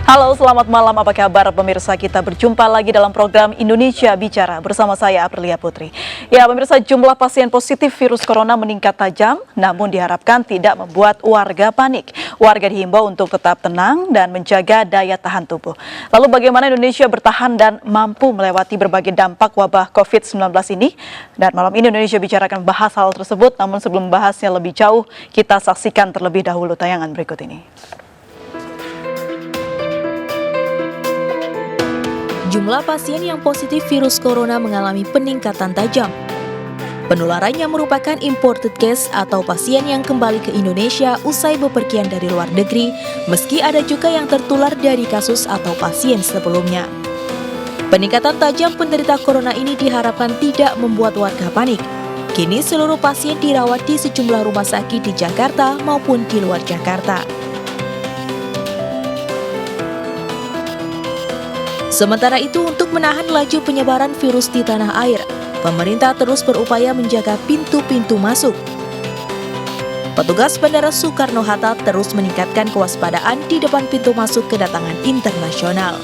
Halo, selamat malam. Apa kabar pemirsa? Kita berjumpa lagi dalam program Indonesia Bicara bersama saya Aprilia Putri. Ya, pemirsa, jumlah pasien positif virus corona meningkat tajam, namun diharapkan tidak membuat warga panik. Warga dihimbau untuk tetap tenang dan menjaga daya tahan tubuh. Lalu bagaimana Indonesia bertahan dan mampu melewati berbagai dampak wabah COVID-19 ini? Dan malam ini Indonesia Bicara akan membahas hal tersebut, namun sebelum membahasnya lebih jauh, kita saksikan terlebih dahulu tayangan berikut ini. Jumlah pasien yang positif virus corona mengalami peningkatan tajam. Penularannya merupakan imported case atau pasien yang kembali ke Indonesia usai bepergian dari luar negeri, meski ada juga yang tertular dari kasus atau pasien sebelumnya. Peningkatan tajam penderita corona ini diharapkan tidak membuat warga panik. Kini seluruh pasien dirawat di sejumlah rumah sakit di Jakarta maupun di luar Jakarta. Sementara itu, untuk menahan laju penyebaran virus di tanah air, pemerintah terus berupaya menjaga pintu-pintu masuk. Petugas Bandara Soekarno-Hatta terus meningkatkan kewaspadaan di depan pintu masuk kedatangan internasional.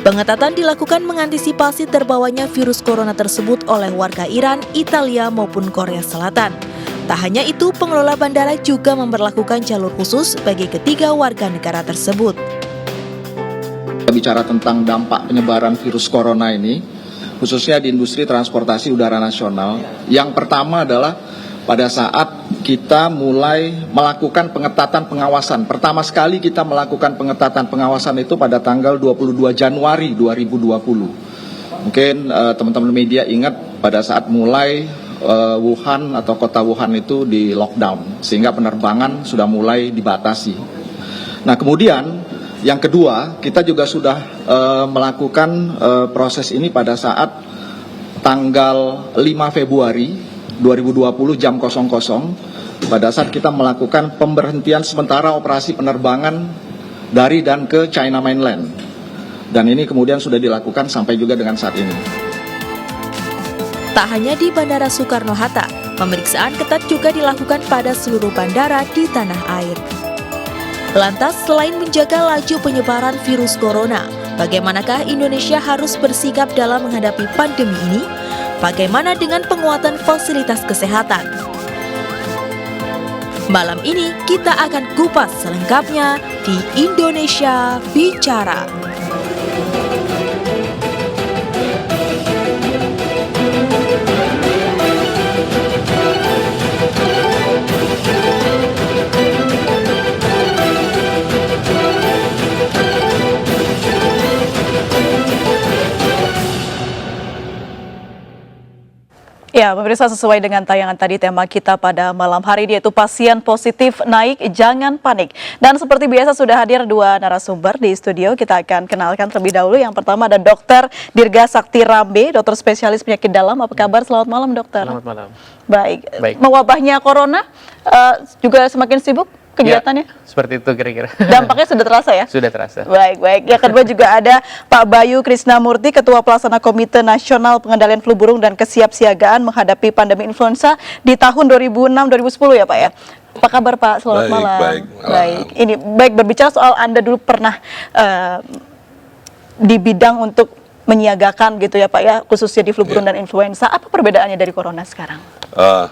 Pengetatan dilakukan mengantisipasi terbawanya virus corona tersebut oleh warga Iran, Italia maupun Korea Selatan. Tak hanya itu, pengelola bandara juga memberlakukan jalur khusus bagi ketiga warga negara tersebut. Bicara tentang dampak penyebaran virus corona ini, khususnya di industri transportasi udara nasional. Yang pertama adalah pada saat kita mulai melakukan pengetatan pengawasan. Pertama sekali kita melakukan pengetatan pengawasan itu pada tanggal 22 Januari 2020. Mungkin teman-teman media ingat pada saat mulai Wuhan atau kota Wuhan itu di lockdown, sehingga penerbangan sudah mulai dibatasi. Nah, kemudian yang kedua, kita juga sudah melakukan proses ini pada saat tanggal 5 Februari 2020 jam 00, pada saat kita melakukan pemberhentian sementara operasi penerbangan dari dan ke China Mainland. Dan ini kemudian sudah dilakukan sampai juga dengan saat ini. Tak hanya di Bandara Soekarno-Hatta, pemeriksaan ketat juga dilakukan pada seluruh bandara di tanah air. Lantas, selain menjaga laju penyebaran virus corona, bagaimanakah Indonesia harus bersikap dalam menghadapi pandemi ini? Bagaimana dengan penguatan fasilitas kesehatan? Malam ini kita akan kupas selengkapnya di Indonesia Bicara. Ya, pemirsa, sesuai dengan tayangan tadi, tema kita pada malam hari ini yaitu pasien positif naik, jangan panik. Dan seperti biasa sudah hadir dua narasumber di studio. Kita akan kenalkan terlebih dahulu. Yang pertama ada Dr. Dirga Sakti Rambe, dokter spesialis penyakit dalam. Apa kabar? Selamat malam, dokter. Selamat malam. Baik. Mewabahnya corona juga semakin sibuk kegiatannya? Ya, seperti itu kira-kira. Dampaknya sudah terasa ya? Sudah terasa. Baik. Yang kedua juga ada Pak Bayu Krisnamurti, Ketua Pelaksana Komite Nasional Pengendalian Flu Burung dan Kesiapsiagaan menghadapi pandemi influenza di tahun 2006-2010 ya Pak ya? Apa kabar Pak? Selamat malam. Baik. Ini berbicara soal Anda dulu pernah di bidang untuk menyiagakan gitu ya Pak ya, khususnya di flu burung dan influenza. Apa perbedaannya dari corona sekarang?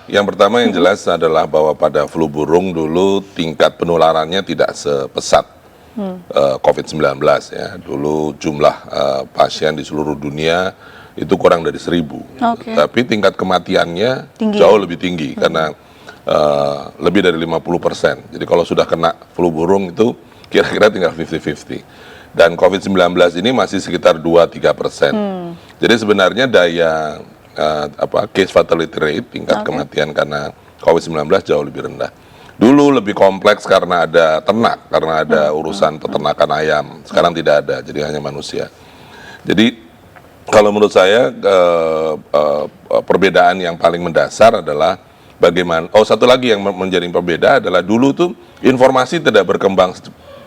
Yang pertama yang jelas adalah bahwa pada flu burung dulu tingkat penularannya tidak sepesat COVID-19 ya. Dulu jumlah pasien di seluruh dunia itu kurang dari 1.000. Tapi tingkat kematiannya jauh lebih tinggi karena lebih dari 50%. Jadi kalau sudah kena flu burung itu kira-kira tinggal 50-50. Dan COVID-19 ini masih sekitar 2-3%. Jadi sebenarnya daya case fatality rate, tingkat kematian karena COVID-19 jauh lebih rendah. Dulu lebih kompleks karena ada ternak, karena ada urusan peternakan ayam. Sekarang tidak ada, jadi hanya manusia. Jadi kalau menurut saya perbedaan yang paling mendasar adalah bagaimana. Satu lagi yang menjadi perbeda adalah dulu tuh informasi tidak berkembang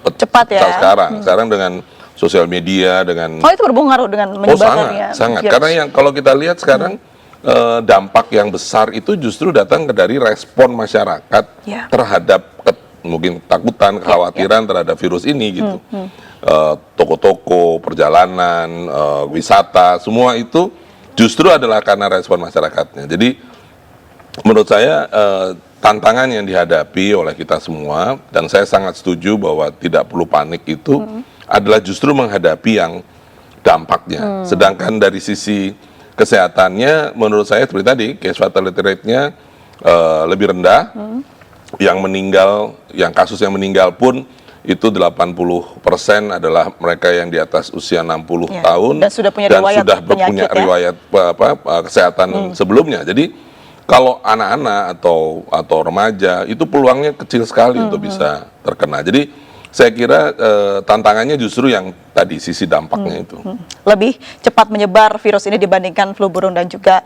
cepat ya. Sekarang dengan sosial media, dengan itu berpengaruh dengan menyebarnya. Sangat. Karena yang kalau kita lihat sekarang dampak yang besar itu justru datang dari respon masyarakat terhadap mungkin ketakutan, kekhawatiran terhadap virus ini gitu. Toko-toko, perjalanan, wisata, semua itu justru adalah karena respon masyarakatnya. Jadi menurut saya tantangan yang dihadapi oleh kita semua, dan saya sangat setuju bahwa tidak perlu panik itu adalah justru menghadapi yang dampaknya. Sedangkan dari sisi kesehatannya, menurut saya seperti tadi, case fatality rate-nya lebih rendah. Yang meninggal, yang kasus yang meninggal pun itu 80% adalah mereka yang di atas usia 60 tahun dan sudah punya riwayat penyakit, riwayat kesehatan sebelumnya. Jadi kalau anak-anak atau remaja itu peluangnya kecil sekali untuk bisa terkena. Jadi saya kira tantangannya justru yang tadi sisi dampaknya itu. Lebih cepat menyebar virus ini dibandingkan flu burung dan juga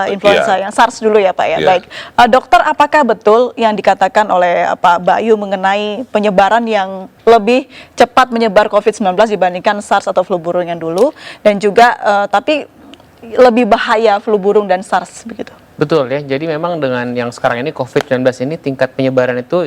influenza yang SARS dulu ya Pak ya. Baik, dokter, apakah betul yang dikatakan oleh Pak Bayu mengenai penyebaran yang lebih cepat menyebar COVID-19 dibandingkan SARS atau flu burung yang dulu, dan juga tapi lebih bahaya flu burung dan SARS begitu? Betul ya, jadi memang dengan yang sekarang ini COVID-19 ini tingkat penyebaran itu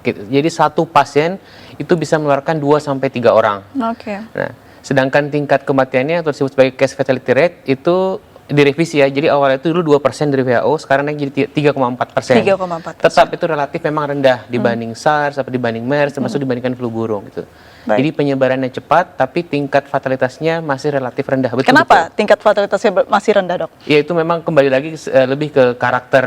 jadi satu pasien itu bisa menularkan 2-3 orang. Oke. Nah, sedangkan tingkat kematiannya atau disebut sebagai case fatality rate itu direvisi ya, jadi awalnya itu dulu 2% dari WHO, sekarang naik jadi 3,4%. 3,4%. Tetap itu relatif memang rendah dibanding SARS, atau dibanding MERS, termasuk dibandingkan flu burung gitu. Baik. Jadi penyebarannya cepat, tapi tingkat fatalitasnya masih relatif rendah. Betul, Kenapa tingkat fatalitasnya masih rendah, Dok? Ya itu memang kembali lagi lebih ke karakter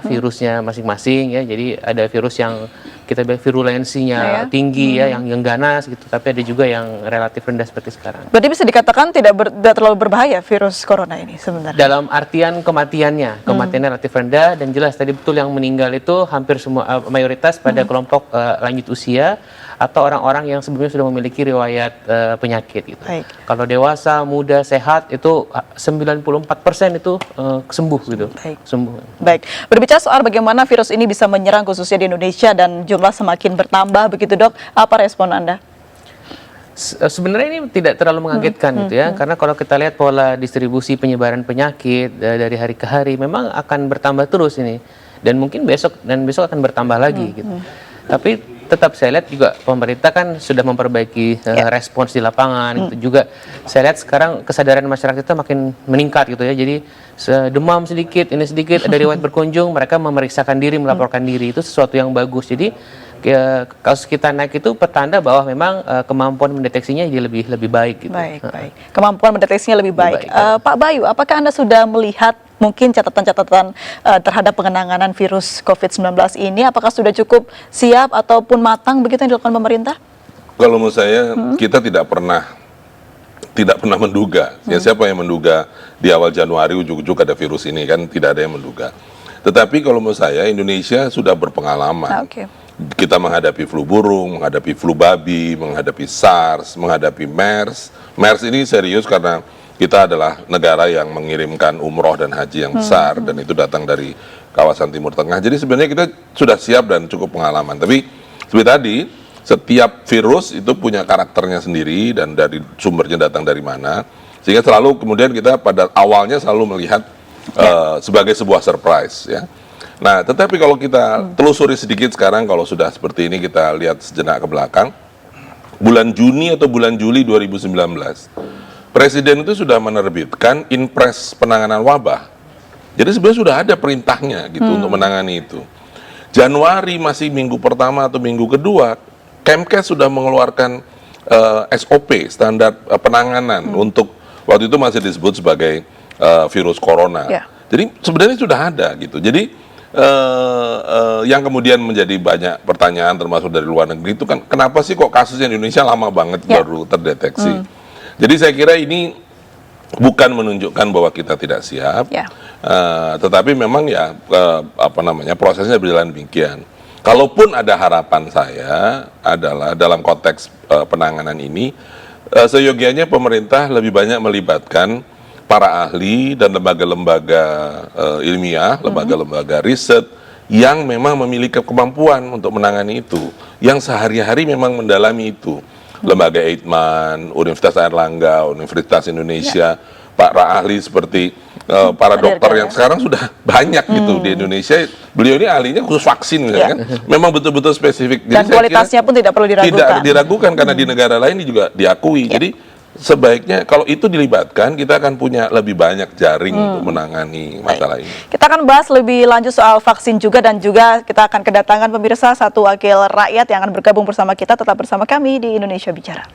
virusnya masing-masing ya. Jadi ada virus yang kita bilang virulensinya tinggi ya, yang ganas gitu. Tapi ada juga yang relatif rendah seperti sekarang. Berarti bisa dikatakan tidak terlalu berbahaya virus corona ini sebenarnya? Dalam artian kematiannya relatif rendah, dan jelas tadi betul yang meninggal itu hampir semua mayoritas pada kelompok lanjut usia atau orang-orang yang sebelumnya sudah memiliki riwayat penyakit gitu. Baik. Kalau dewasa, muda, sehat itu 94% itu sembuh gitu. Baik. Sembuh. Baik, berbicara soal bagaimana virus ini bisa menyerang khususnya di Indonesia dan jumlah semakin bertambah begitu, Dok, apa respon Anda? Sebenarnya ini tidak terlalu mengagetkan gitu ya, karena kalau kita lihat pola distribusi penyebaran penyakit dari hari ke hari memang akan bertambah terus ini, dan mungkin besok akan bertambah lagi gitu. Tapi tetap saya lihat juga pemerintah kan sudah memperbaiki respons di lapangan gitu juga. Saya lihat sekarang kesadaran masyarakat kita makin meningkat gitu ya. Jadi demam sedikit, ini sedikit, ada riwayat berkunjung, mereka memeriksakan diri, melaporkan diri, itu sesuatu yang bagus. Jadi kasus kita naik itu pertanda bahwa memang kemampuan mendeteksinya jadi lebih baik gitu. Baik. Kemampuan mendeteksinya lebih baik. Pak Bayu, apakah Anda sudah melihat mungkin catatan-catatan terhadap penanganan virus COVID-19 ini? Apakah sudah cukup siap ataupun matang begitu yang dilakukan pemerintah? Kalau menurut saya kita tidak pernah menduga. Ya, siapa yang menduga di awal Januari ujug-ujug ada virus ini, kan tidak ada yang menduga. Tetapi kalau menurut saya Indonesia sudah berpengalaman. Kita menghadapi flu burung, menghadapi flu babi, menghadapi SARS, menghadapi MERS. MERS ini serius karena kita adalah negara yang mengirimkan umroh dan haji yang besar, dan itu datang dari kawasan Timur Tengah. Jadi sebenarnya kita sudah siap dan cukup pengalaman. Tapi seperti tadi, setiap virus itu punya karakternya sendiri dan dari sumbernya datang dari mana. Sehingga selalu kemudian kita pada awalnya selalu melihat sebagai sebuah surprise ya. Nah, tetapi kalau kita telusuri sedikit sekarang, kalau sudah seperti ini kita lihat sejenak ke belakang, bulan Juni atau bulan Juli 2019, Presiden itu sudah menerbitkan Inpres penanganan wabah. Jadi sebenarnya sudah ada perintahnya gitu untuk menangani itu. Januari masih minggu pertama atau minggu kedua, Kemkes sudah mengeluarkan SOP, standar penanganan untuk waktu itu masih disebut sebagai virus corona. Jadi sebenarnya sudah ada gitu. Jadi yang kemudian menjadi banyak pertanyaan termasuk dari luar negeri itu kan, kenapa sih kok kasusnya di Indonesia lama banget baru terdeteksi? Jadi saya kira ini bukan menunjukkan bahwa kita tidak siap, tetapi memang ya prosesnya berjalan demikian. Kalaupun ada harapan saya adalah dalam konteks penanganan ini, seyogianya pemerintah lebih banyak melibatkan para ahli dan lembaga-lembaga ilmiah, lembaga-lembaga riset yang memang memiliki kemampuan untuk menangani itu, yang sehari-hari memang mendalami itu. Lembaga Eijkman, Universitas Airlangga, Universitas Indonesia, para ahli seperti para dokter yang sekarang sudah banyak gitu di Indonesia. Beliau ini ahlinya khusus vaksin kan. Memang betul-betul spesifik. Dan saya kualitasnya pun tidak perlu diragukan. Tidak diragukan karena di negara lain ini juga diakui. Jadi sebaiknya kalau itu dilibatkan, kita akan punya lebih banyak jaring untuk menangani masalah ini. Kita akan bahas lebih lanjut soal vaksin juga, dan juga kita akan kedatangan pemirsa satu wakil rakyat yang akan bergabung bersama kita. Tetap bersama kami di Indonesia Bicara.